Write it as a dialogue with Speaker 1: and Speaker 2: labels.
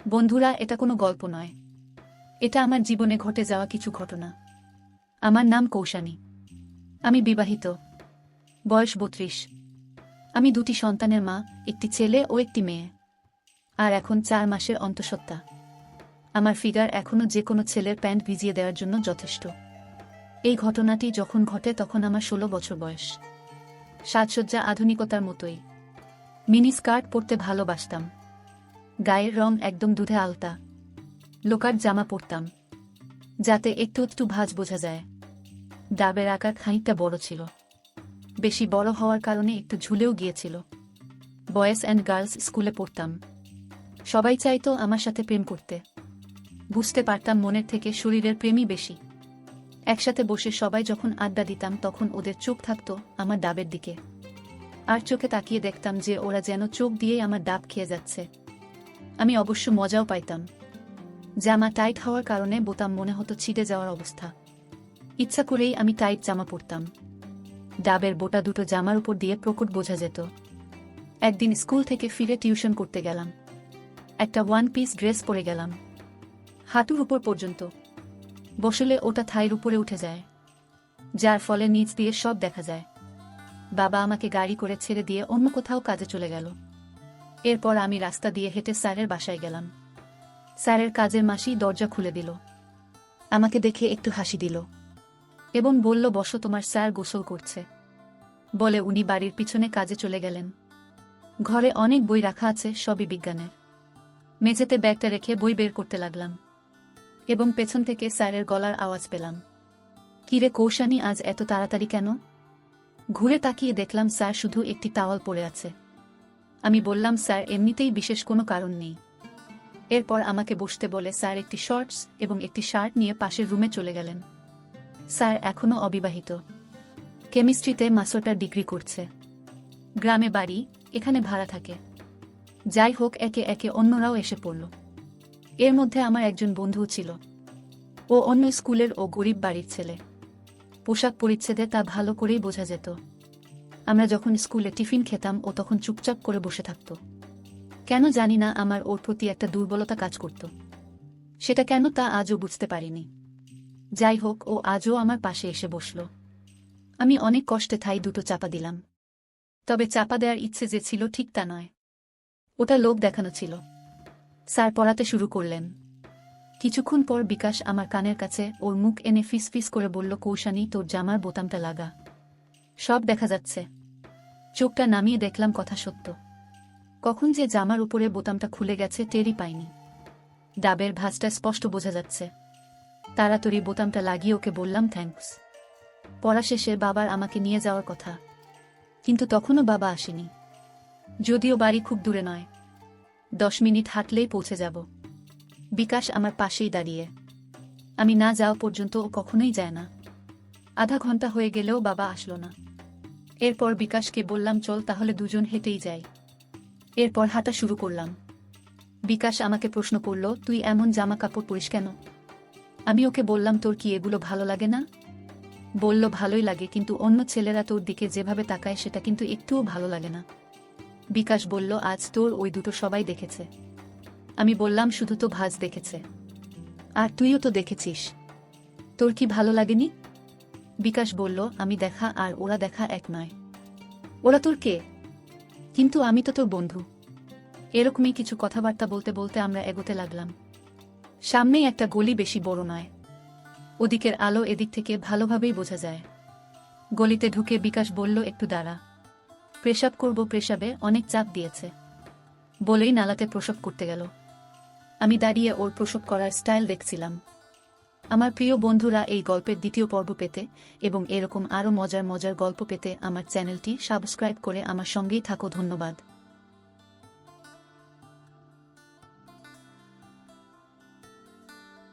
Speaker 1: বন্ধুরা, এটা কোনো গল্প নয়। এটা আমার জীবনে ঘটে যাওয়া কিছু ঘটনা। আমার নাম কৌশানী। আমি বিবাহিত। বয়স ৩২। আমি ২টি সন্তানের মা, একটি ছেলে ও একটি মেয়ে। আর এখন ৪ মাসের অন্তঃসত্ত্বা। আমার ফিগার এখনও যে কোনো ছেলের প্যান্ট ভিজিয়ে দেওয়ার জন্য যথেষ্ট। এই ঘটনাটি যখন ঘটে তখন আমার ১৬ বছর বয়স। সাজসজ্জা আধুনিকতার মতোই। মিনি স্কার্ট পরতে ভালোবাসতাম। গায়ের রং একদম দুধে আলতা। লোকার জামা পরতাম, যাতে একটু একটু ভাঁজ বোঝা যায়। ডাবের আকার খানিকটা বড় ছিল। বেশি বড় হওয়ার কারণে একটু ঝুলেও গিয়েছিল। বয়েজ অ্যান্ড গার্লস স্কুলে পড়তাম। সবাই চাইতো আমার সাথে প্রেম করতে। বুঝতে পারতাম মনের থেকে শরীরের প্রেমই বেশি। একসাথে বসে সবাই যখন আড্ডা দিতাম তখন ওদের চোখ থাকতো আমার ডাবের দিকে। আর চোখে তাকিয়ে দেখতাম যে ওরা যেন চোখ দিয়েই আমার ডাব খেয়ে যাচ্ছে। আমি অবশ্য মজাও পাইতাম। জামা টাইট হওয়ার কারণে বোতাম মনে হতো ছিঁড়ে যাওয়ার অবস্থা। ইচ্ছা করেই আমি টাইট জামা পরতাম। ডাবের বোটা দুটো জামার উপর দিয়ে প্রকট বোঝা যেত। একদিন স্কুল থেকে ফিরে টিউশন করতে গেলাম। একটা ওয়ান পিস ড্রেস পরে গেলাম, হাঁটুর উপর পর্যন্ত। বসলে ওটা থাইর উপরে উঠে যায়, যার ফলে নিচ দিয়ে সব দেখা যায়। বাবা আমাকে গাড়ি করে ছেড়ে দিয়ে অন্য কোথাও কাজে চলে গেল। এরপর আমি রাস্তা দিয়ে হেঁটে স্যারের বাসায় গেলাম। স্যারের কাজের মাসি দরজা খুলে দিল। আমাকে দেখে একটু হাসি দিল এবং বলল, বসো, তোমার স্যার গোসল করছে। বলে উনি বাড়ির পিছনে কাজে চলে গেলেন। ঘরে অনেক বই রাখা আছে, সবই বিজ্ঞানের। মেঝেতে ব্যাগটা রেখে বই বের করতে লাগলাম এবং পেছন থেকে স্যারের গলার আওয়াজ পেলাম, কিরে কৌশানী, আজ এত তাড়াতাড়ি কেন? ঘুরে তাকিয়ে দেখলাম স্যার শুধু একটি টাওয়াল পরে আছে। আমি বললাম, স্যার, এমনিতেই বিশেষ কোনো কারণ নেই। এরপর আমাকে বসতে বলে স্যার একটি শর্টস এবং একটি শার্ট নিয়ে পাশের রুমে চলে গেলেন। স্যার এখনও অবিবাহিত। কেমিস্ট্রিতে মাস্টার ডিগ্রি করছে। গ্রামে বাড়ি, এখানে ভাড়া থাকে। যাই হোক, একে একে অন্যরাও এসে পড়ল। এর মধ্যে আমার একজন বন্ধুও ছিল। ও অন্য স্কুলের ও গরিব বাড়ির ছেলে। পোশাক পরিচ্ছেদে তা ভালো করেই বোঝা যেত। আমরা যখন স্কুলে টিফিন খেতাম ও তখন চুপচাপ করে বসে থাকত। কেন জানি না, আমার ওর প্রতি একটা দুর্বলতা কাজ করত। সেটা কেন তা আজও বুঝতে পারিনি। যাই হোক, ও আজও আমার পাশে এসে বসল। আমি অনেক কষ্টে থাই দুটো চাপা দিলাম। তবে চাপা দেওয়ার ইচ্ছে যে ছিল ঠিক তা নয়। ওটা লোক দেখানো ছিল। স্যার পড়াতে শুরু করলেন। কিছুক্ষণ পর বিকাশ আমার কানের কাছে ওর মুখ এনে ফিস ফিস করে বলল, কৌশানী, তোর জামার বোতামটা লাগা, সব দেখা যাচ্ছে। চোখটা নামিয়ে দেখলাম কথা সত্য। কখন যে জামার উপরে বোতামটা খুলে গেছে টেরই পাইনি। ডাবের ভাঁজটা স্পষ্ট বোঝা যাচ্ছে। তাড়াতাড়ি বোতামটা লাগিয়ে ওকে বললাম, থ্যাঙ্কস। পড়া শেষে বাবার আমাকে নিয়ে যাওয়ার কথা, কিন্তু তখনও বাবা আসেনি। যদিও বাড়ি খুব দূরে নয়, 10 মিনিট হাঁটলেই পৌঁছে যাব। বিকাশ আমার পাশেই দাঁড়িয়ে। আমি না যাওয়া পর্যন্ত ও কখনোই যায় না। আধা ঘন্টা হয়ে গেলেও বাবা আসলো না। এরপর বিকাশকে বললাম, চল তাহলে দুজন হেঁটেই যাই। এরপর হাঁটা শুরু করলাম। বিকাশ আমাকে প্রশ্ন করল, তুই এমন জামা কাপড় পরিস কেন? আমি ওকে বললাম, তোর কি এগুলো ভালো লাগে না? বলল, ভালোই লাগে, কিন্তু অন্য ছেলেরা তোর দিকে যেভাবে তাকায় সেটা কিন্তু একটুও ভালো লাগে না। বিকাশ বলল, আজ তোর ওই দুটো সবাই দেখেছে। আমি বললাম, শুধু তো ভাঁজ দেখেছে, আর তুইও তো দেখেছিস, তোর কি ভালো লাগেনি? বিকাশ বলল, আমি দেখা আর ওরা দেখা এক নয়। ওরা তোর কে? কিন্তু আমি তো তোর বন্ধু। এরকমই কিছু কথাবার্তা বলতে বলতে আমরা এগোতে লাগলাম। সামনেই একটা গলি, বেশি বড় নয়। ওদিকের আলো এদিক থেকে ভালোভাবেই বোঝা যায়। গলিতে ঢুকে বিকাশ বলল, একটু দাঁড়া, পেশাব করব, পেশাবে অনেক চাপ দিয়েছে। বলেই নালাতে প্রসব করতে গেল। আমি দাঁড়িয়ে ওর প্রসব করার স্টাইল দেখছিলাম। আমার প্রিয় বন্ধুরা, এই গল্পের দ্বিতীয় পর্ব পেতে এবং এরকম আরও মজার মজার গল্প পেতে আমার চ্যানেলটি সাবস্ক্রাইব করে আমার সঙ্গেই থাকো। ধন্যবাদ।